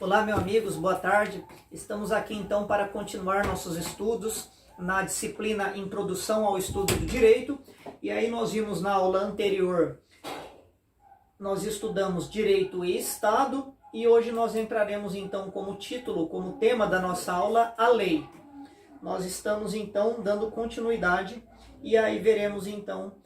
Olá, meus amigos, boa tarde. Estamos aqui então para continuar nossos estudos na disciplina Introdução ao Estudo do Direito. E aí nós vimos na aula anterior, nós estudamos Direito e Estado, e hoje nós entraremos então como título, como tema da nossa aula, a lei. Nós estamos então dando continuidade e aí veremos então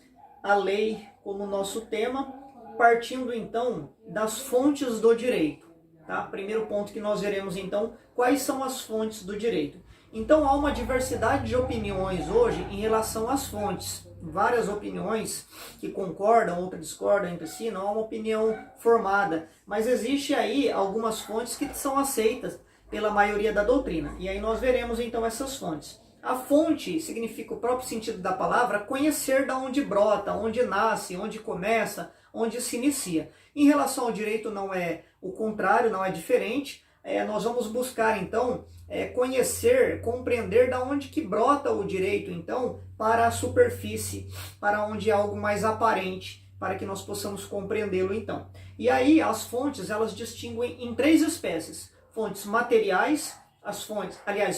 a lei como nosso tema, partindo então das fontes do direito. Tá? Primeiro ponto que nós veremos então, quais são as fontes do direito. Então há uma diversidade de opiniões hoje em relação às fontes. Várias opiniões que concordam, outras discordam entre si, não há uma opinião formada. Mas existe aí algumas fontes que são aceitas pela maioria da doutrina. E aí nós veremos então essas fontes. A fonte significa o próprio sentido da palavra, conhecer da onde brota, onde nasce, onde começa, onde se inicia. Em relação ao direito não é o contrário, não é diferente. Nós vamos buscar então conhecer, compreender da onde que brota o direito então para a superfície, para onde é algo mais aparente, para que nós possamos compreendê-lo então. E aí as fontes elas distinguem em três espécies: fontes materiais,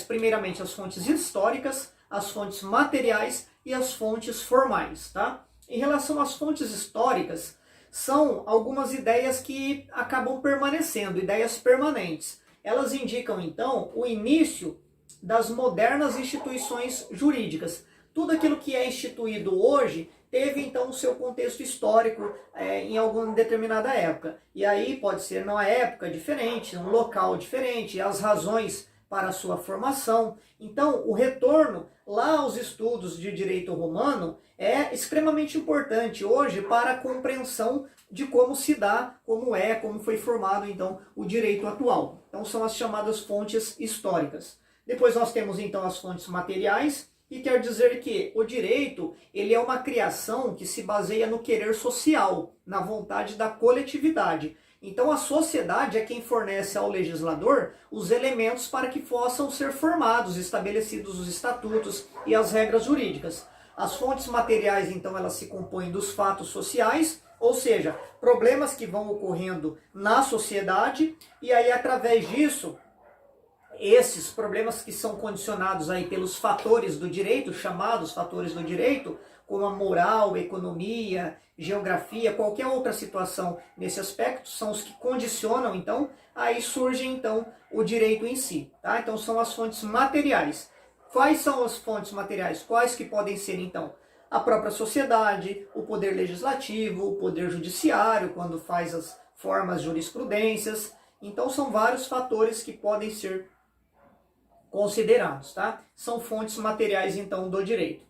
primeiramente as fontes históricas, as fontes materiais e as fontes formais, tá? Em relação às fontes históricas, são algumas ideias que acabam permanecendo, ideias permanentes. Elas indicam, então, o início das modernas instituições jurídicas. Tudo aquilo que é instituído hoje teve, então, o seu contexto histórico em alguma determinada época. E aí pode ser numa época diferente, um local diferente, as razões para a sua formação. Então, o retorno lá aos estudos de direito romano é extremamente importante hoje para a compreensão de como se dá, como foi formado então o direito atual. Então são as chamadas fontes históricas. Depois nós temos então as fontes materiais, que quer dizer que o direito ele é uma criação que se baseia no querer social, na vontade da coletividade. Então a sociedade é quem fornece ao legislador os elementos para que possam ser formados, estabelecidos os estatutos e as regras jurídicas. As fontes materiais, então, elas se compõem dos fatos sociais, ou seja, problemas que vão ocorrendo na sociedade, e aí através disso, esses problemas que são condicionados aí pelos fatores do direito, chamados fatores do direito, como a moral, economia, geografia, qualquer outra situação nesse aspecto, são os que condicionam, então, aí surge então o direito em si, tá? Então são as fontes materiais. Quais são as fontes materiais? Quais que podem ser então? A própria sociedade, o poder legislativo, o poder judiciário, quando faz as formas jurisprudências. Então são vários fatores que podem ser considerados, tá? São fontes materiais então do direito.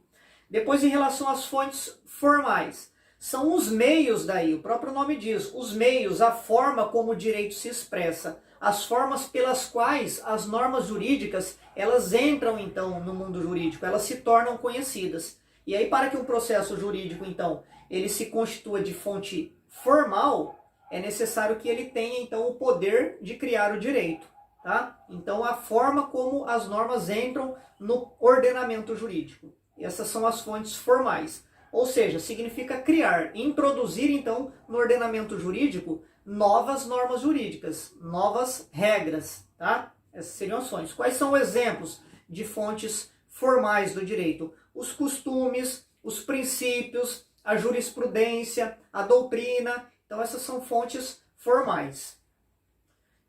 Depois, em relação às fontes formais, são os meios daí, o próprio nome diz, os meios, a forma como o direito se expressa, as formas pelas quais as normas jurídicas, elas entram então no mundo jurídico, elas se tornam conhecidas. E aí, para que um processo jurídico, então, ele se constitua de fonte formal, é necessário que ele tenha, então, o poder de criar o direito, tá? Então, a forma como as normas entram no ordenamento jurídico. Essas são as fontes formais. Ou seja, significa criar, introduzir, então, no ordenamento jurídico, novas normas jurídicas, novas regras, tá? Essas seriam as fontes. Quais são exemplos de fontes formais do direito? Os costumes, os princípios, a jurisprudência, a doutrina. Então essas são fontes formais.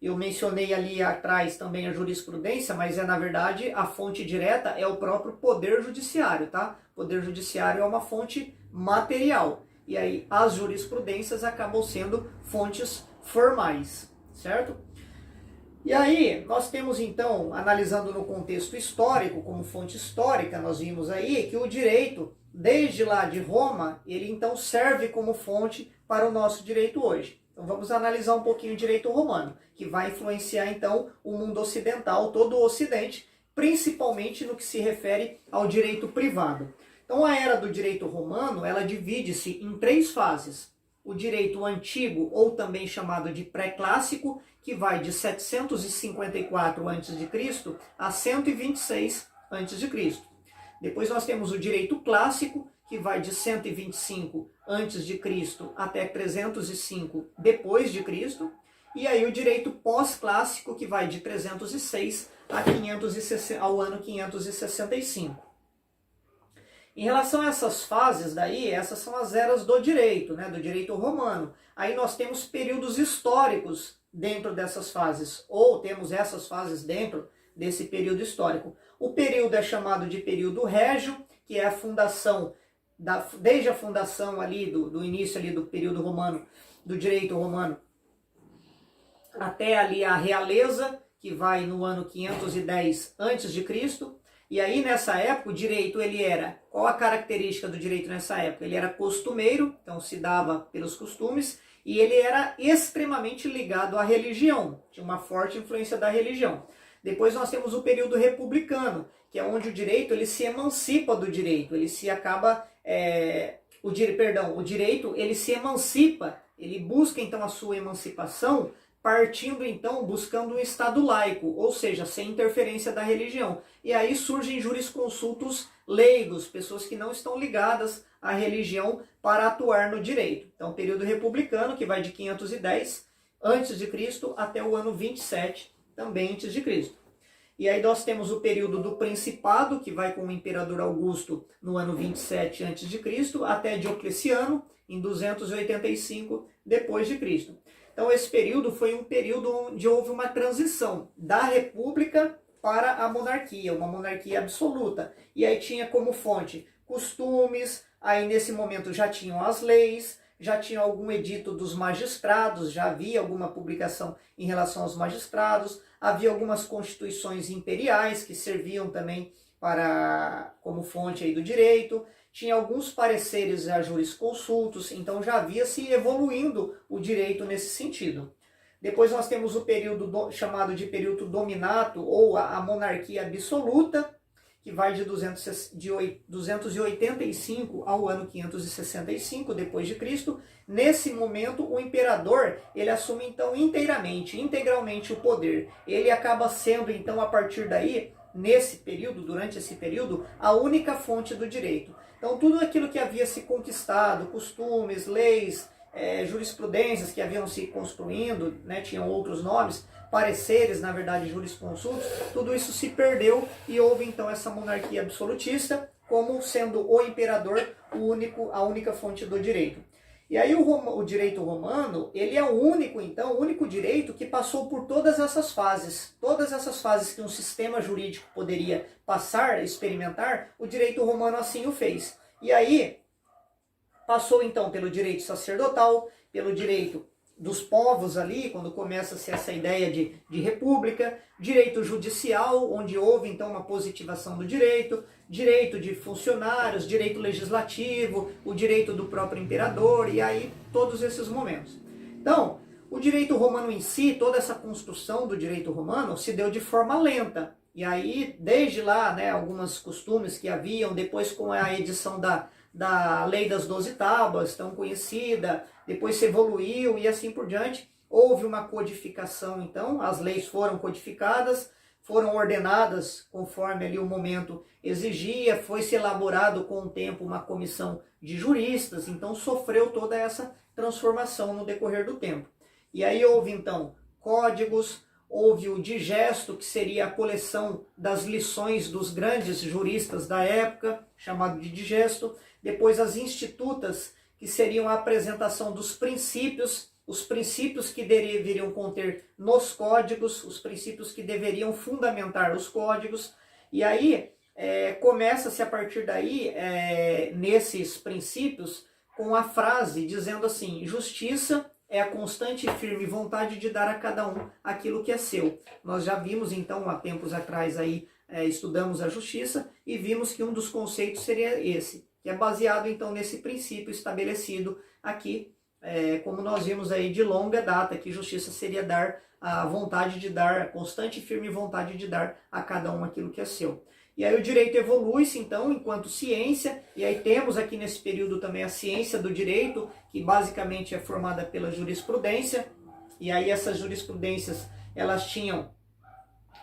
Eu mencionei ali atrás também a jurisprudência, mas na verdade a fonte direta é o próprio poder judiciário, tá? O poder judiciário é uma fonte material. E aí as jurisprudências acabam sendo fontes formais, certo? E aí, nós temos então, analisando no contexto histórico, como fonte histórica, nós vimos aí que o direito, desde lá de Roma, ele então serve como fonte para o nosso direito hoje. Então vamos analisar um pouquinho o direito romano, que vai influenciar então o mundo ocidental, todo o ocidente, principalmente no que se refere ao direito privado. Então a era do direito romano, ela divide-se em três fases. O direito antigo, ou também chamado de pré-clássico, que vai de 754 a.C. a 126 a.C. Depois nós temos o direito clássico, que vai de 125 a.C. até 305 depois de Cristo. e aí o direito pós-clássico, que vai de 306 ao ano 565. Em relação a essas fases daí, essas são as eras do direito, né, do direito romano. Aí nós temos períodos históricos dentro dessas fases, ou temos essas fases dentro desse período histórico. O período é chamado de período régio, que é a fundação, desde a fundação ali, do início ali do período romano, do direito romano, até ali a realeza, que vai no ano 510 a.C., e aí nessa época o direito ele era, qual a característica do direito nessa época? Ele era costumeiro, então se dava pelos costumes, e ele era extremamente ligado à religião, tinha uma forte influência da religião. Depois nós temos o período republicano, que é onde o direito ele se emancipa do direito, ele se acaba, o direito ele se emancipa, ele busca então a sua emancipação, partindo então, buscando um Estado laico, ou seja, sem interferência da religião. E aí surgem jurisconsultos leigos, pessoas que não estão ligadas à religião para atuar no direito. Então, período republicano, que vai de 510 a.C. até o ano 27, também a.C. E aí nós temos o período do Principado, que vai com o Imperador Augusto no ano 27 a.C., até Diocleciano, em 285 depois de Cristo. Então esse período foi um período onde houve uma transição da república para a monarquia, uma monarquia absoluta. E aí tinha como fonte costumes, aí nesse momento já tinham as leis, já tinha algum edito dos magistrados, já havia alguma publicação em relação aos magistrados, havia algumas constituições imperiais que serviam também como fonte aí do direito, tinha alguns pareceres a jurisconsultos, então já havia se evoluindo o direito nesse sentido. Depois nós temos o período chamado de período dominato, ou a monarquia absoluta, que vai de 285 ao ano 565 depois de Cristo. Nesse momento, o imperador ele assume então integralmente o poder. Ele acaba sendo então a partir daí, durante esse período, a única fonte do direito. Então tudo aquilo que havia se conquistado, costumes, leis, jurisprudências que haviam se construindo, né, tinham outros nomes, pareceres, na verdade, jurisconsultos, tudo isso se perdeu e houve então essa monarquia absolutista como sendo o imperador a única fonte do direito. E aí o direito romano, ele é o único direito que passou por todas essas fases que um sistema jurídico poderia experimentar, o direito romano assim o fez. E aí passou então pelo direito sacerdotal, pelo direito dos povos ali, quando começa-se essa ideia de república, direito judicial, onde houve então uma positivação do direito de funcionários, direito legislativo, o direito do próprio imperador, e aí todos esses momentos. Então, o direito romano em si, toda essa construção do direito romano se deu de forma lenta. E aí, desde lá, né, alguns costumes que haviam, depois com a edição da Lei das 12 Tábuas, tão conhecida, depois se evoluiu e assim por diante. Houve uma codificação, então, as leis foram codificadas, foram ordenadas conforme ali o momento exigia, foi se elaborado com o tempo uma comissão de juristas, então sofreu toda essa transformação no decorrer do tempo. E aí houve então códigos, houve o digesto, que seria a coleção das lições dos grandes juristas da época, chamado de digesto, depois as institutas, que seriam a apresentação dos princípios, os princípios que deveriam conter nos códigos, os princípios que deveriam fundamentar os códigos, e aí começa-se a partir daí, nesses princípios, com a frase dizendo assim: justiça é a constante e firme vontade de dar a cada um aquilo que é seu. Nós já vimos então, há tempos atrás, aí, estudamos a justiça e vimos que um dos conceitos seria esse, que é baseado então nesse princípio estabelecido aqui, como nós vimos aí de longa data, que justiça seria dar a vontade de dar, a constante e firme vontade de dar a cada um aquilo que é seu. E aí o direito evolui-se então enquanto ciência, e aí temos aqui nesse período também a ciência do direito, que basicamente é formada pela jurisprudência, e aí essas jurisprudências, elas tinham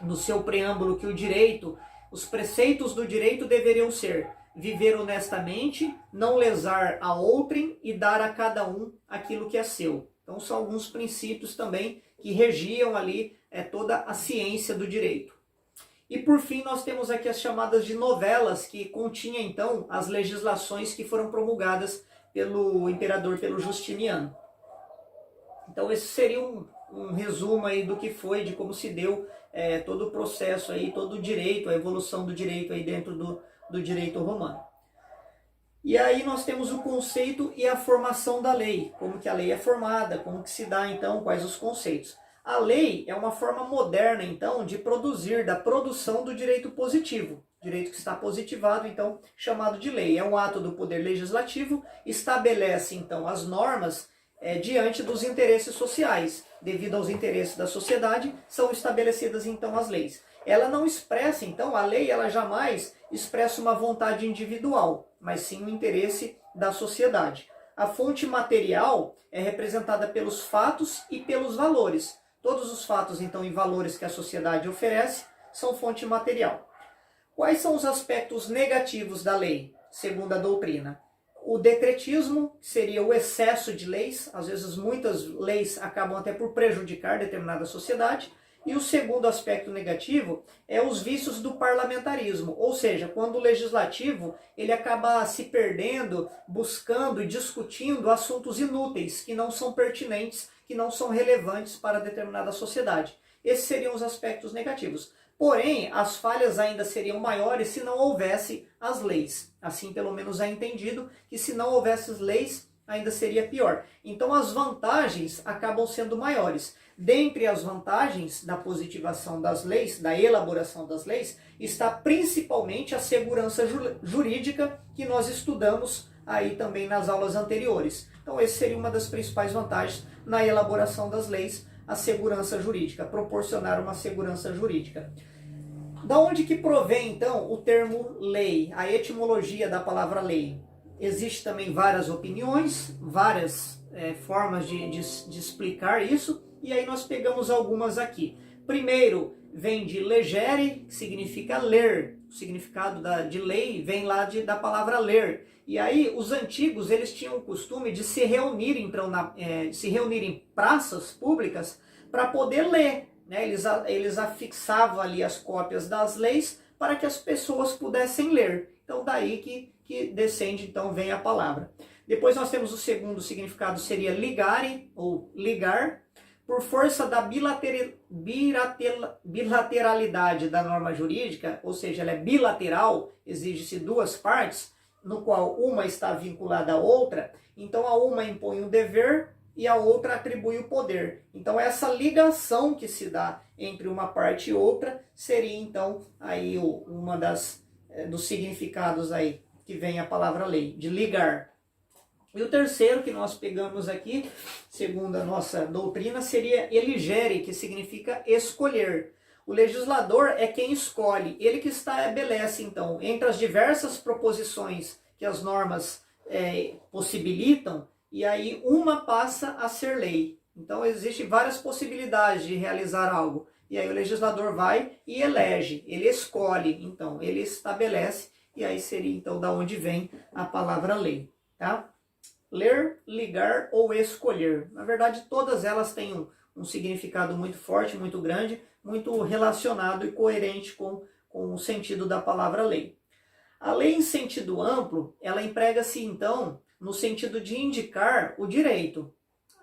no seu preâmbulo que o direito, os preceitos do direito deveriam ser: viver honestamente, não lesar a outrem e dar a cada um aquilo que é seu. Então são alguns princípios também que regiam ali toda a ciência do direito. E por fim nós temos aqui as chamadas de novelas, que continha então as legislações que foram promulgadas pelo imperador, pelo Justiniano. Então esse seria um resumo aí do que foi, de como se deu todo o processo aí, todo o direito, a evolução do direito aí dentro do direito romano. E aí nós temos o conceito e a formação da lei, como que a lei é formada, como que se dá então, quais os conceitos. A lei é uma forma moderna então de produzir, da produção do direito positivo, direito que está positivado então, chamado de lei. É um ato do poder legislativo, estabelece então as normas diante dos interesses sociais. Devido aos interesses da sociedade, são estabelecidas então as leis. Ela não expressa, então, a lei ela jamais expressa uma vontade individual, mas sim o interesse da sociedade. A fonte material é representada pelos fatos e pelos valores. Todos os fatos, então, e valores que a sociedade oferece são fonte material. Quais são os aspectos negativos da lei, segundo a doutrina? O decretismo, que seria o excesso de leis, às vezes muitas leis acabam até por prejudicar determinada sociedade. E o segundo aspecto negativo é os vícios do parlamentarismo, ou seja, quando o legislativo ele acaba se perdendo, buscando e discutindo assuntos inúteis, que não são pertinentes, que não são relevantes para determinada sociedade. Esses seriam os aspectos negativos. Porém, as falhas ainda seriam maiores se não houvesse as leis. Assim, pelo menos é entendido que se não houvesse as leis, ainda seria pior. Então, as vantagens acabam sendo maiores. Dentre as vantagens da positivação das leis, da elaboração das leis, está principalmente a segurança jurídica que nós estudamos aí também nas aulas anteriores. Então, essa seria uma das principais vantagens na elaboração das leis, a segurança jurídica, proporcionar uma segurança jurídica. Da onde que provém, então, o termo lei, a etimologia da palavra lei? Existem também várias opiniões, várias formas de explicar isso, e aí nós pegamos algumas aqui. Primeiro, vem de legere, que significa ler. O significado de lei vem lá da palavra ler. E aí os antigos eles tinham o costume de se reunirem em praças públicas para poder ler. Né? Eles afixavam ali as cópias das leis para que as pessoas pudessem ler. Então daí que descende, então vem a palavra. Depois nós temos o segundo significado, seria ligare ou ligar. Por força da bilateralidade da norma jurídica, ou seja, ela é bilateral, exige-se duas partes, no qual uma está vinculada à outra, então a uma impõe o dever e a outra atribui o poder. Então essa ligação que se dá entre uma parte e outra seria então aí uma dos significados aí que vem a palavra lei, de ligar. E o terceiro que nós pegamos aqui, segundo a nossa doutrina, seria eligere, que significa escolher. O legislador é quem escolhe, ele que estabelece, então, entre as diversas proposições que as normas possibilitam, e aí uma passa a ser lei. Então, existem várias possibilidades de realizar algo. E aí o legislador vai e elege, ele escolhe, então, ele estabelece, e aí seria, então, da onde vem a palavra lei, tá? Ler, ligar ou escolher. Na verdade, todas elas têm um significado muito forte, muito grande, muito relacionado e coerente com o sentido da palavra lei. A lei em sentido amplo, ela emprega-se, então, no sentido de indicar o direito.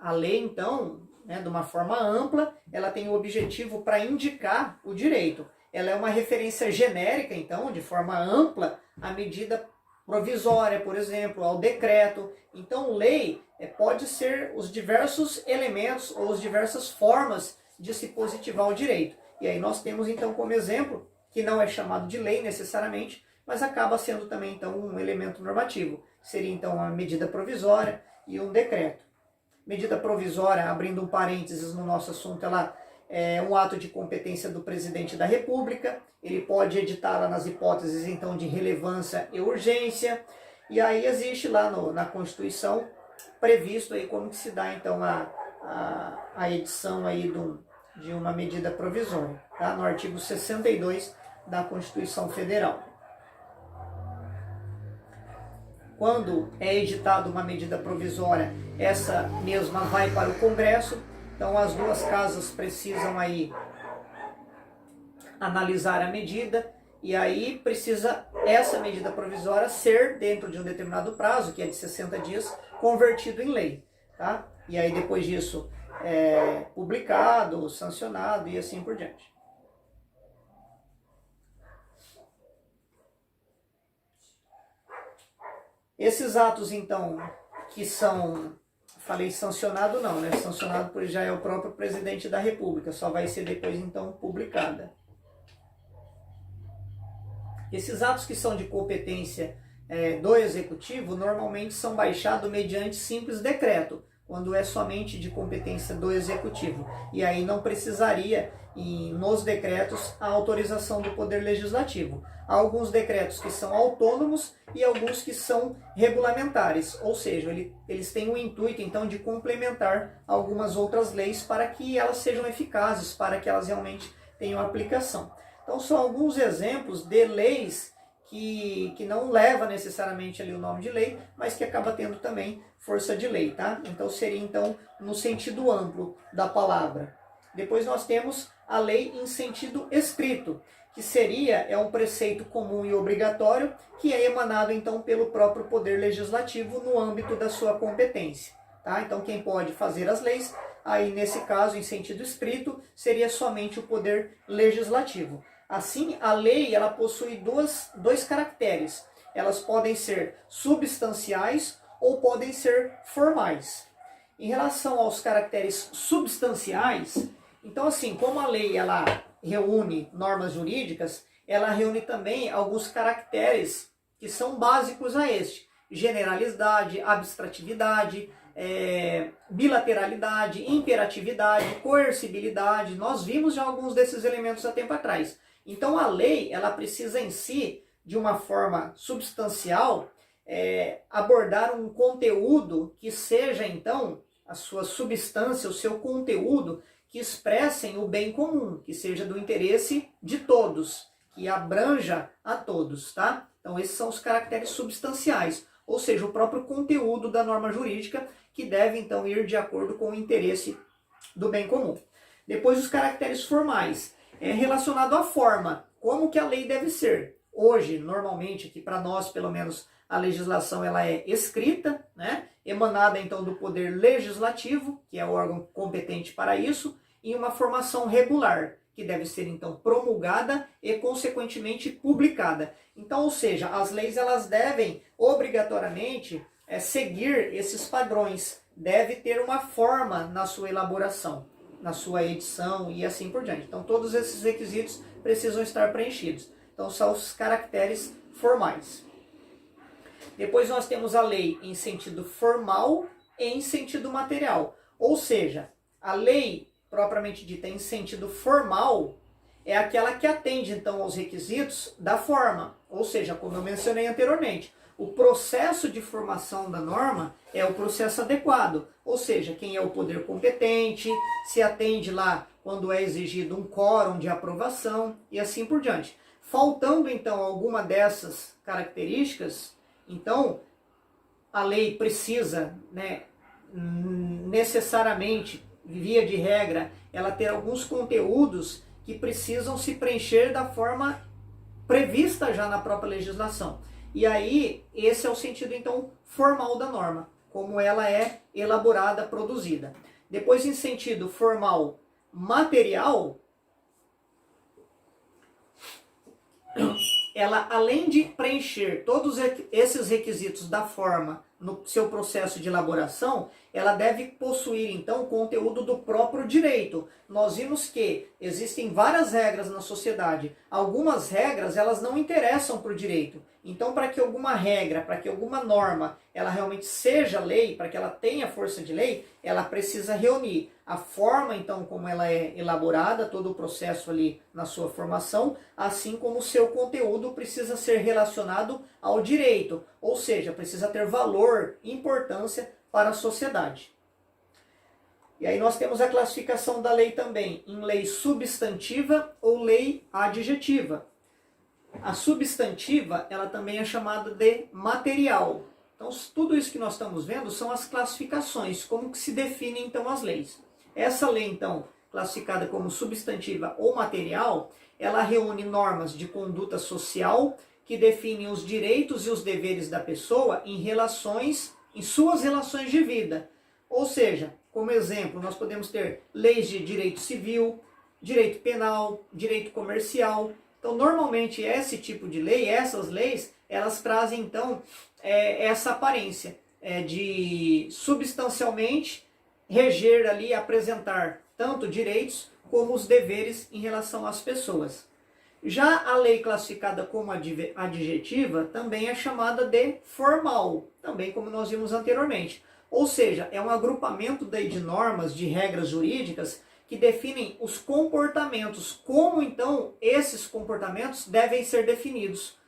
A lei, então, de uma forma ampla, ela tem o objetivo para indicar o direito. Ela é uma referência genérica, então, de forma ampla, à medida provisória, por exemplo, ao decreto. Então, lei pode ser os diversos elementos ou as diversas formas de se positivar o direito. E aí nós temos, então, como exemplo, que não é chamado de lei necessariamente, mas acaba sendo também, então, um elemento normativo. Seria, então, uma medida provisória e um decreto. Medida provisória, abrindo um parênteses no nosso assunto, ela é um ato de competência do presidente da República, ele pode editá-la nas hipóteses, então, de relevância e urgência, e aí existe lá na Constituição previsto aí como que se dá, então, a edição aí de uma medida provisória, tá? No artigo 62 da Constituição Federal. quando é editada uma medida provisória, essa mesma vai para o Congresso. Então as duas casas precisam aí analisar a medida, e aí precisa essa medida provisória ser, dentro de um determinado prazo, que é de 60 dias, convertido em lei. Tá? E aí depois disso é publicado, sancionado e assim por diante. Esses atos, então, que são, falei sancionado não, né? Sancionado por já é o próprio presidente da República, só vai ser depois, então, publicada. Esses atos que são de competência do Executivo, normalmente são baixados mediante simples decreto, quando é somente de competência do Executivo. E aí não precisaria, nos decretos, a autorização do Poder Legislativo. Há alguns decretos que são autônomos e alguns que são regulamentares, ou seja, eles têm o intuito, então, de complementar algumas outras leis para que elas sejam eficazes, para que elas realmente tenham aplicação. Então, são alguns exemplos de leis que não leva necessariamente ali o nome de lei, mas que acaba tendo também força de lei, tá? Então, seria, então, no sentido amplo da palavra. Depois nós temos a lei em sentido estrito, que seria um preceito comum e obrigatório, que é emanado, então, pelo próprio Poder Legislativo no âmbito da sua competência, tá? Então, quem pode fazer as leis, aí, nesse caso, em sentido estrito, seria somente o Poder Legislativo. Assim, a lei ela possui dois caracteres. Elas podem ser substanciais ou podem ser formais. Em relação aos caracteres substanciais, então assim, como a lei ela reúne normas jurídicas, ela reúne também alguns caracteres que são básicos a este. Generalidade, abstratividade, bilateralidade, imperatividade, coercibilidade. Nós vimos já alguns desses elementos há tempo atrás. Então a lei ela precisa em si, de uma forma substancial, abordar um conteúdo que seja então a sua substância, o seu conteúdo, que expressem o bem comum, que seja do interesse de todos, que abranja a todos, tá? Então esses são os caracteres substanciais, ou seja, o próprio conteúdo da norma jurídica, que deve então ir de acordo com o interesse do bem comum. Depois os caracteres formais, relacionado à forma, como que a lei deve ser. Hoje, normalmente, que para nós, pelo menos, a legislação ela é escrita, né? Emanada então do Poder Legislativo, que é o órgão competente para isso, em uma formação regular, que deve ser então promulgada e consequentemente publicada. Então, ou seja, as leis elas devem obrigatoriamente seguir esses padrões, deve ter uma forma na sua elaboração, na sua edição e assim por diante. Então todos esses requisitos precisam estar preenchidos. Então são os caracteres formais. Depois nós temos a lei em sentido formal e em sentido material. Ou seja, a lei propriamente dita em sentido formal é aquela que atende então aos requisitos da forma. Ou seja, como eu mencionei anteriormente, o processo de formação da norma é o processo adequado, ou seja, quem é o poder competente, se atende lá quando é exigido um quórum de aprovação e assim por diante. Faltando então alguma dessas características, então a lei precisa, necessariamente, via de regra, ela ter alguns conteúdos que precisam se preencher da forma prevista já na própria legislação. E aí, esse é o sentido, então, formal da norma, como ela é elaborada, produzida. Depois, em sentido formal material, ela, além de preencher todos esses requisitos da forma no seu processo de elaboração, ela deve possuir, então, o conteúdo do próprio direito. Nós vimos que existem várias regras na sociedade. Algumas regras, elas não interessam para o direito. Então, para que alguma regra, para que alguma norma, ela realmente seja lei, para que ela tenha força de lei, ela precisa reunir a forma, então, como ela é elaborada, todo o processo ali na sua formação, assim como o seu conteúdo precisa ser relacionado ao direito, ou seja, precisa ter valor, importância para a sociedade. E aí nós temos a classificação da lei também em lei substantiva ou lei adjetiva. A substantiva, ela também é chamada de material, Então, tudo isso que nós estamos vendo são as classificações, como que se definem então as leis. Essa lei, então, classificada como substantiva ou material, ela reúne normas de conduta social que definem os direitos e os deveres da pessoa em suas relações de vida. Ou seja, como exemplo, nós podemos ter leis de direito civil, direito penal, direito comercial. Então, normalmente, esse tipo de lei, essas leis, elas trazem, então, essa aparência de substancialmente reger ali, apresentar tanto direitos como os deveres em relação às pessoas. Já a lei classificada como adjetiva também é chamada de formal, também como nós vimos anteriormente. Ou seja, é um agrupamento de normas, de regras jurídicas que definem os comportamentos, como então esses comportamentos devem ser definidos,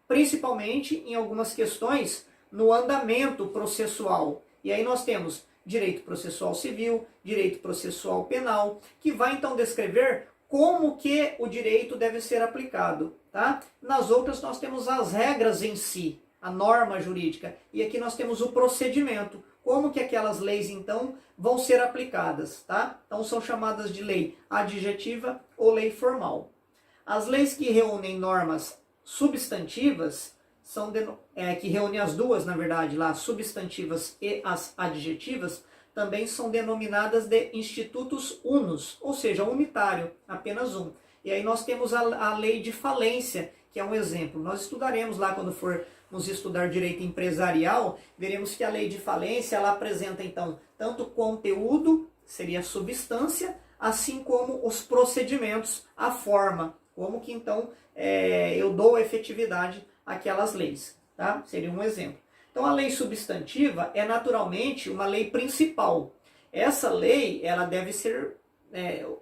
principalmente em algumas questões no andamento processual. E aí nós temos direito processual civil, direito processual penal, que vai então descrever como que o direito deve ser aplicado. Tá? Nas outras nós temos as regras em si, a norma jurídica, e aqui nós temos o procedimento, como que aquelas leis então vão ser aplicadas. Tá? Então são chamadas de lei adjetiva ou lei formal. As leis que reúnem normas substantivas, que reúnem as duas, na verdade, lá, substantivas e as adjetivas, também são denominadas de institutos unos, ou seja, unitário, apenas um. E aí nós temos a lei de falência, que é um exemplo. Nós estudaremos lá quando formos estudar direito empresarial, veremos que a lei de falência, ela apresenta então tanto conteúdo, seria a substância, assim como os procedimentos, a forma, como que então eu dou efetividade àquelas leis. Tá? Seria um exemplo. Então a lei substantiva é naturalmente uma lei principal. Essa lei ela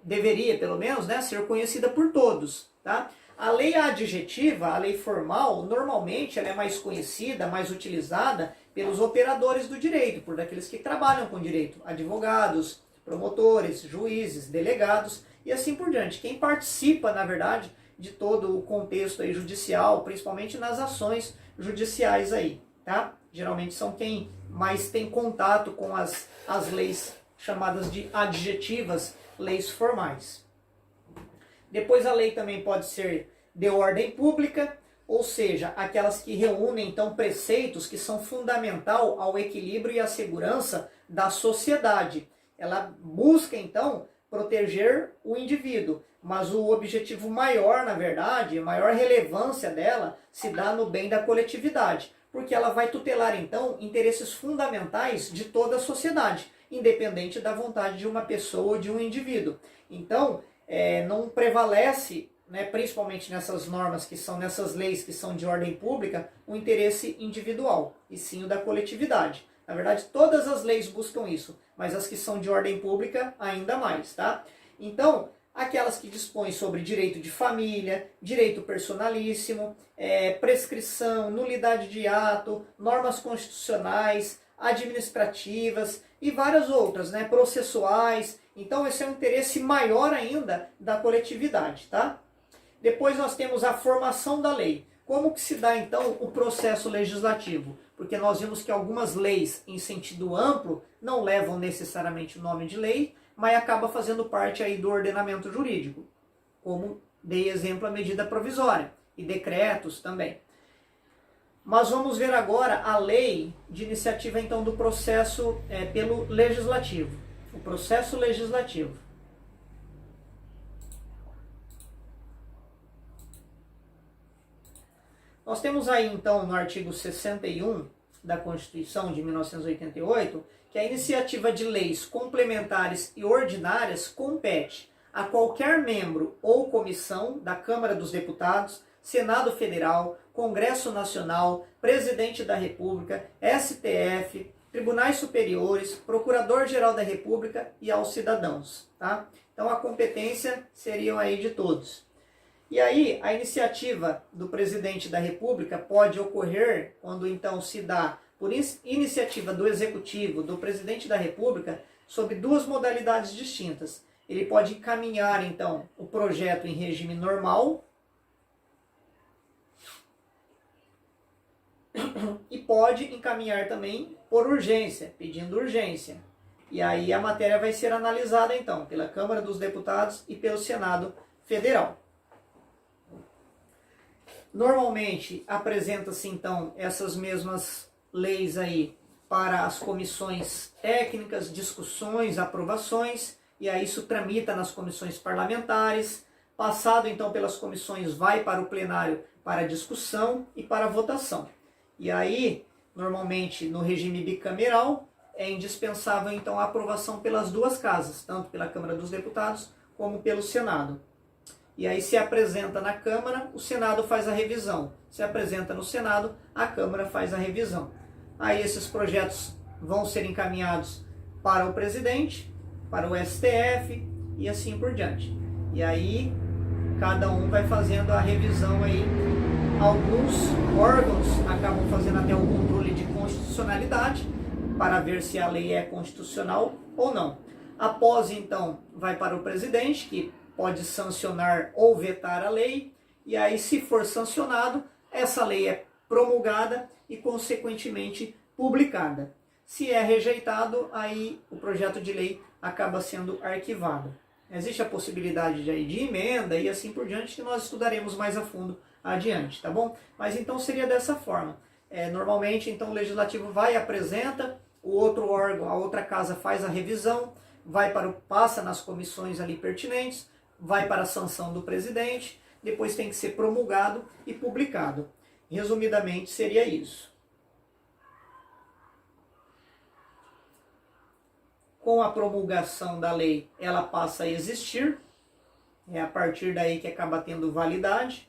deveria pelo menos, né, ser conhecida por todos. Tá? A lei adjetiva, a lei formal, normalmente ela é mais conhecida, mais utilizada pelos operadores do direito, por aqueles que trabalham com direito, advogados, promotores, juízes, delegados e assim por diante. Quem participa, na verdade, de todo o contexto aí judicial, principalmente nas ações judiciais aí, tá? Geralmente são quem mais tem contato com as leis chamadas de adjetivas, leis formais. Depois a lei também pode ser de ordem pública, ou seja, aquelas que reúnem então preceitos que são fundamental ao equilíbrio e à segurança da sociedade. Ela busca então proteger o indivíduo, mas o objetivo maior, na verdade, a maior relevância dela se dá no bem da coletividade, porque ela vai tutelar então interesses fundamentais de toda a sociedade, independente da vontade de uma pessoa ou de um indivíduo. Então, não prevalece, né, principalmente nessas normas que são, nessas leis que são de ordem pública, o interesse individual, e sim o da coletividade. Na verdade, todas as leis buscam isso, mas as que são de ordem pública ainda mais, tá? Então, aquelas que dispõem sobre direito de família, direito personalíssimo, prescrição, nulidade de ato, normas constitucionais, administrativas e várias outras, né, processuais. Então esse é um interesse maior ainda da coletividade, tá? Depois nós temos a formação da lei. Como que se dá então o processo legislativo? Porque nós vimos que algumas leis em sentido amplo não levam necessariamente o nome de lei, mas acaba fazendo parte aí do ordenamento jurídico, como dei exemplo a medida provisória e decretos também. Mas vamos ver agora a lei de iniciativa então do processo pelo legislativo, o processo legislativo. Nós temos aí então no artigo 61 da Constituição de 1988 que a iniciativa de leis complementares e ordinárias compete a qualquer membro ou comissão da Câmara dos Deputados, Senado Federal, Congresso Nacional, Presidente da República, STF, Tribunais Superiores, Procurador-Geral da República e aos cidadãos. Tá? Então a competência seriam aí de todos. E aí a iniciativa do Presidente da República pode ocorrer quando então se dá por iniciativa do Executivo, do Presidente da República, sob duas modalidades distintas. Ele pode encaminhar então o projeto em regime normal, e pode encaminhar também por urgência, pedindo urgência. E aí a matéria vai ser analisada então pela Câmara dos Deputados e pelo Senado Federal. Normalmente apresenta-se então essas mesmas leis aí para as comissões técnicas, discussões, aprovações, e aí isso tramita nas comissões parlamentares. Passado então pelas comissões, vai para o plenário para discussão e para votação. E aí, normalmente no regime bicameral, é indispensável então a aprovação pelas duas casas, tanto pela Câmara dos Deputados como pelo Senado. E aí se apresenta na Câmara, o Senado faz a revisão. Se apresenta no Senado, a Câmara faz a revisão. Aí esses projetos vão ser encaminhados para o presidente, para o STF e assim por diante. E aí cada um vai fazendo a revisão aí. Alguns órgãos acabam fazendo até o controle de constitucionalidade para ver se a lei é constitucional ou não. Após então vai para o presidente, que pode sancionar ou vetar a lei, e aí se for sancionado, essa lei é promulgada e consequentemente publicada. Se é rejeitado, aí o projeto de lei acaba sendo arquivado. Existe a possibilidade de emenda e assim por diante, que nós estudaremos mais a fundo adiante, tá bom? Mas então seria dessa forma. Normalmente, então, o Legislativo vai e apresenta, o outro órgão, a outra casa faz a revisão, passa nas comissões ali pertinentes, vai para a sanção do presidente, depois tem que ser promulgado e publicado. Resumidamente, seria isso. Com a promulgação da lei, ela passa a existir, é a partir daí que acaba tendo validade.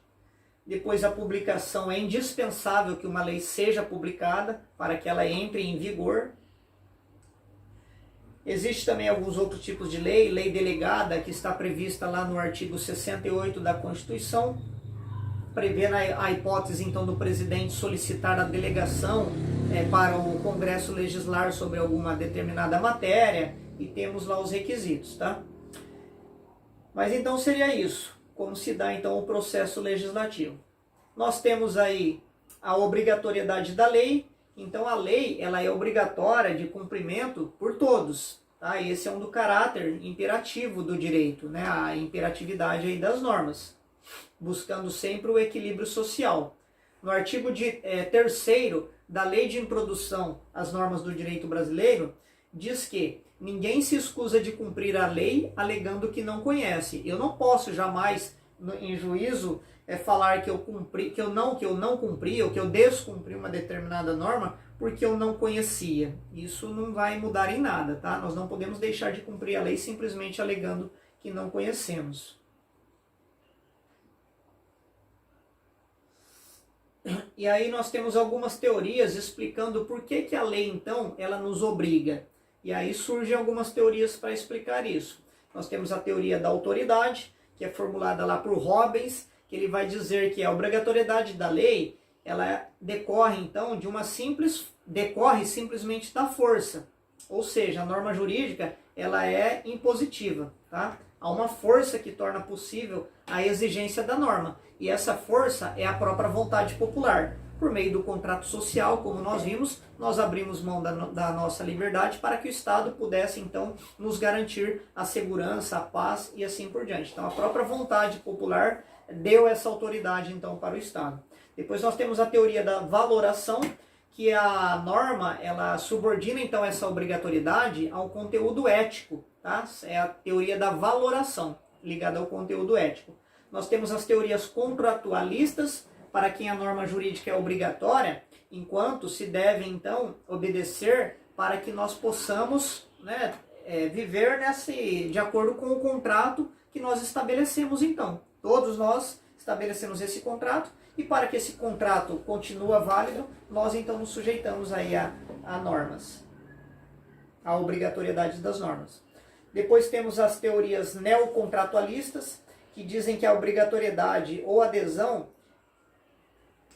Depois a publicação, é indispensável que uma lei seja publicada para que ela entre em vigor. Existe também alguns outros tipos de lei delegada, que está prevista lá no artigo 68 da Constituição, prevendo a hipótese então do presidente solicitar a delegação para o Congresso legislar sobre alguma determinada matéria, e temos lá os requisitos, tá? Mas então seria isso, como se dá então o processo legislativo. Nós temos aí a obrigatoriedade da lei. Então a lei, ela é obrigatória de cumprimento por todos, tá? Esse é um do caráter imperativo do direito, né? A imperatividade aí das normas, buscando sempre o equilíbrio social. No artigo 3º da Lei de Introdução às Normas do Direito Brasileiro, diz que ninguém se escusa de cumprir a lei alegando que não conhece. Eu não posso jamais, em juízo, falar que eu cumpri, que eu não cumpri, ou que eu descumpri uma determinada norma porque eu não conhecia. Isso não vai mudar em nada, tá? Nós não podemos deixar de cumprir a lei simplesmente alegando que não conhecemos. E aí nós temos algumas teorias explicando por que a lei, então, ela nos obriga. E aí surgem algumas teorias para explicar isso. Nós temos a teoria da autoridade, que é formulada lá por Robbins, que ele vai dizer que a obrigatoriedade da lei, ela decorre então decorre simplesmente da força. Ou seja, a norma jurídica, ela é impositiva, tá? Há uma força que torna possível a exigência da norma. E essa força é a própria vontade popular. Por meio do contrato social, como nós vimos, nós abrimos mão da nossa liberdade para que o Estado pudesse, então, nos garantir a segurança, a paz e assim por diante. Então, a própria vontade popular deu essa autoridade, então, para o Estado. Depois nós temos a teoria da valoração, que a norma, ela subordina, então, essa obrigatoriedade ao conteúdo ético, tá? É a teoria da valoração, ligada ao conteúdo ético. Nós temos as teorias contratualistas, para quem a norma jurídica é obrigatória, enquanto se deve, então, obedecer para que nós possamos, né, viver de acordo com o contrato que nós estabelecemos, então. Todos nós estabelecemos esse contrato, e para que esse contrato continue válido, nós, então, nos sujeitamos aí a normas, a obrigatoriedade das normas. Depois temos as teorias neocontratualistas, que dizem que a obrigatoriedade ou adesão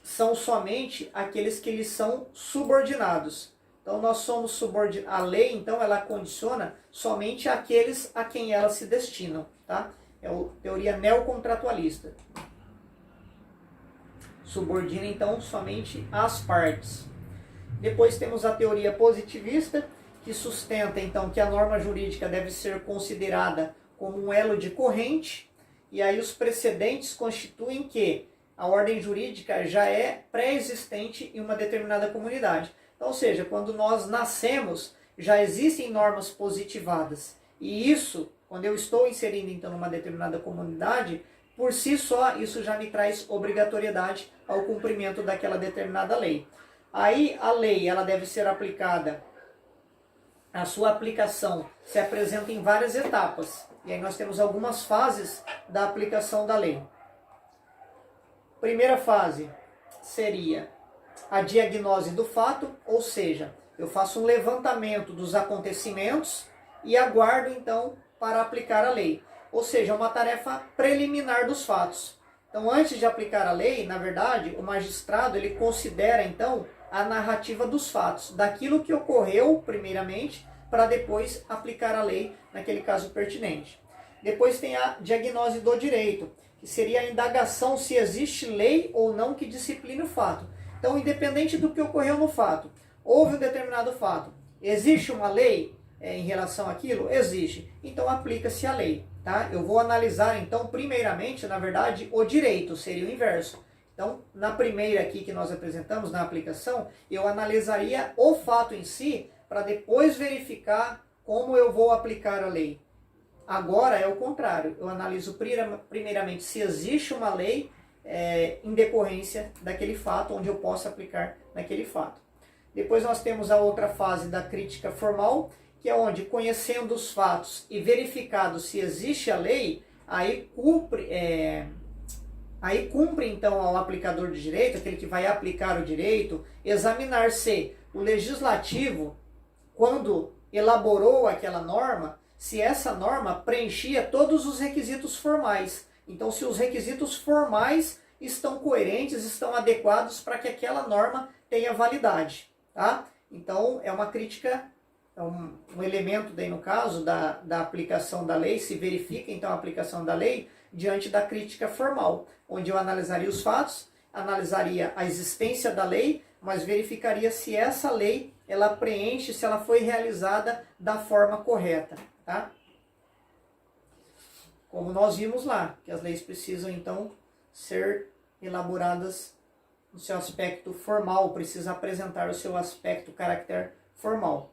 são somente aqueles que lhes são subordinados. Então nós somos subordinados. A lei, então, ela condiciona somente aqueles a quem elas se destinam, tá? É a teoria neocontratualista. subordina então somente às partes. Depois temos a teoria positivista, que sustenta então que a norma jurídica deve ser considerada como um elo de corrente, e aí os precedentes constituem que a ordem jurídica já é pré-existente em uma determinada comunidade. Então, ou seja, quando nós nascemos, já existem normas positivadas. E isso, quando eu estou inserindo então numa determinada comunidade, por si só, isso já me traz obrigatoriedade ao cumprimento daquela determinada lei. Aí a lei ela deve ser aplicada, a sua aplicação se apresenta em várias etapas. E aí nós temos algumas fases da aplicação da lei. Primeira fase seria a diagnose do fato, ou seja, eu faço um levantamento dos acontecimentos e aguardo então para aplicar a lei. Ou seja, uma tarefa preliminar dos fatos. Então, antes de aplicar a lei, na verdade, o magistrado ele considera então a narrativa dos fatos, daquilo que ocorreu primeiramente, para depois aplicar a lei naquele caso pertinente. Depois tem a diagnose do direito, que seria a indagação se existe lei ou não que discipline o fato. Então, independente do que ocorreu no fato, houve um determinado fato, existe uma lei em relação àquilo? Existe. Então, aplica-se a lei. Tá? Eu vou analisar, então, primeiramente, na verdade, o direito, seria o inverso. Então, na primeira aqui que nós apresentamos, na aplicação, eu analisaria o fato em si, para depois verificar como eu vou aplicar a lei. Agora é o contrário, eu analiso primeiramente se existe uma lei em decorrência daquele fato, onde eu posso aplicar naquele fato. Depois nós temos a outra fase da crítica formal, que é onde, conhecendo os fatos e verificado se existe a lei, aí cumpre então ao aplicador de direito, aquele que vai aplicar o direito, examinar se o legislativo, quando elaborou aquela norma, se essa norma preenchia todos os requisitos formais. Então, se os requisitos formais estão coerentes, estão adequados para que aquela norma tenha validade. Tá? Então, é uma crítica, é um elemento daí no caso da aplicação da lei, se verifica então a aplicação da lei diante da crítica formal, onde eu analisaria os fatos, analisaria a existência da lei, mas verificaria se essa lei ela preenche, se ela foi realizada da forma correta. Tá? Como nós vimos lá, que as leis precisam então ser elaboradas no seu aspecto formal, precisa apresentar o seu aspecto, caráter formal.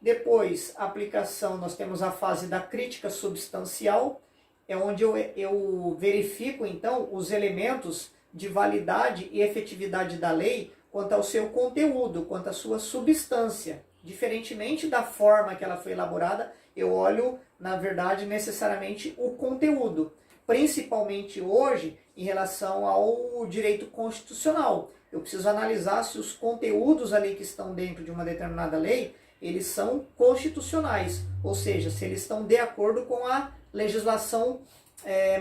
Depois, a aplicação, nós temos a fase da crítica substancial, é onde eu verifico então os elementos de validade e efetividade da lei quanto ao seu conteúdo, quanto à sua substância. Diferentemente da forma que ela foi elaborada, eu olho, na verdade, necessariamente o conteúdo. Principalmente hoje, em relação ao direito constitucional. Eu preciso analisar se os conteúdos ali que estão dentro de uma determinada lei, eles são constitucionais. Ou seja, se eles estão de acordo com a legislação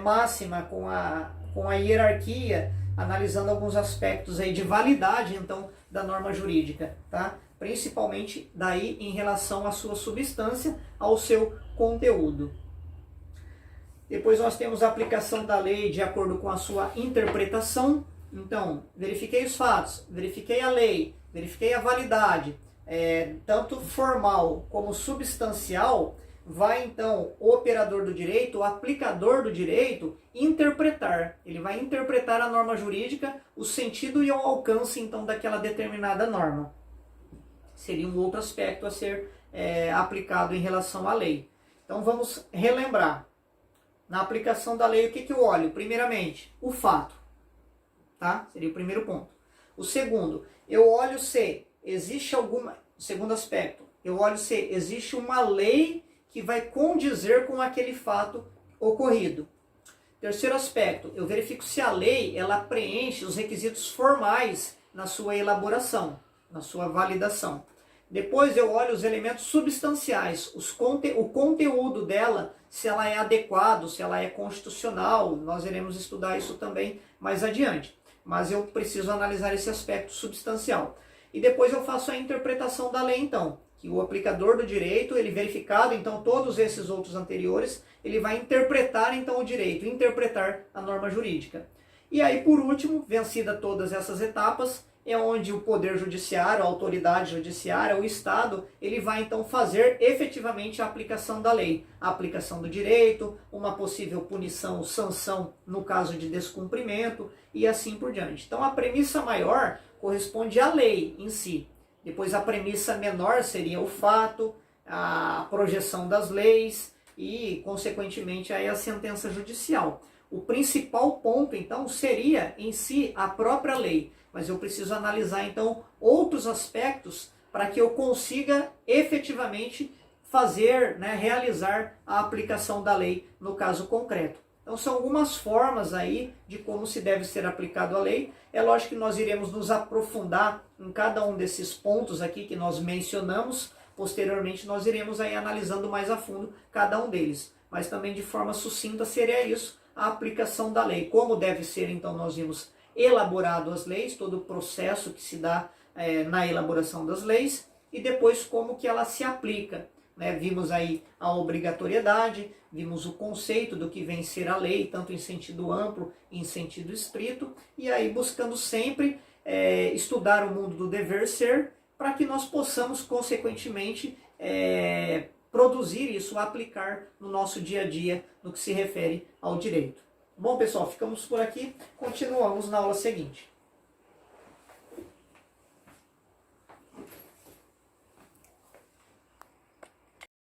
máxima, com a hierarquia, analisando alguns aspectos aí de validade, então, da norma jurídica, tá? Principalmente daí em relação à sua substância, ao seu conteúdo. Depois nós temos a aplicação da lei de acordo com a sua interpretação. Então, verifiquei os fatos, verifiquei a lei, verifiquei a validade, tanto formal como substancial. Vai então o operador do direito, o aplicador do direito, interpretar. Ele vai interpretar a norma jurídica, o sentido e o alcance então daquela determinada norma. Seria um outro aspecto a ser aplicado em relação à lei. Então vamos relembrar. Na aplicação da lei, o que eu olho? Primeiramente, o fato. Tá? Seria o primeiro ponto. O segundo, eu olho se existe alguma... Segundo aspecto, eu olho se existe uma lei que vai condizer com aquele fato ocorrido. Terceiro aspecto, eu verifico se a lei ela preenche os requisitos formais na sua elaboração, na sua validação. Depois eu olho os elementos substanciais, o conteúdo dela, se ela é adequado, se ela é constitucional. Nós iremos estudar isso também mais adiante. Mas eu preciso analisar esse aspecto substancial. E depois eu faço a interpretação da lei, então. Que o aplicador do direito, ele verificado, então, todos esses outros anteriores, ele vai interpretar, então, o direito, interpretar a norma jurídica. E aí, por último, vencida todas essas etapas, é onde o Poder Judiciário, a autoridade judiciária, o Estado, ele vai então fazer efetivamente a aplicação da lei, a aplicação do direito, uma possível punição, sanção no caso de descumprimento e assim por diante. Então a premissa maior corresponde à lei em si. Depois a premissa menor seria o fato, a projeção das leis e, consequentemente, aí a sentença judicial. O principal ponto, então, seria em si a própria lei, mas eu preciso analisar, então, outros aspectos para que eu consiga efetivamente fazer, realizar a aplicação da lei no caso concreto. Então, são algumas formas aí de como se deve ser aplicado a lei. É lógico que nós iremos nos aprofundar em cada um desses pontos aqui que nós mencionamos. Posteriormente, nós iremos aí analisando mais a fundo cada um deles. Mas também de forma sucinta seria isso, a aplicação da lei. Como deve ser, então, nós vimos elaborado as leis, todo o processo que se dá na elaboração das leis, e depois como que ela se aplica. Vimos aí a obrigatoriedade, vimos o conceito do que vem ser a lei, tanto em sentido amplo e em sentido estrito, e aí buscando sempre estudar o mundo do dever ser, para que nós possamos, consequentemente, produzir isso, aplicar no nosso dia a dia, no que se refere ao direito. Bom, pessoal, ficamos por aqui, continuamos na aula seguinte.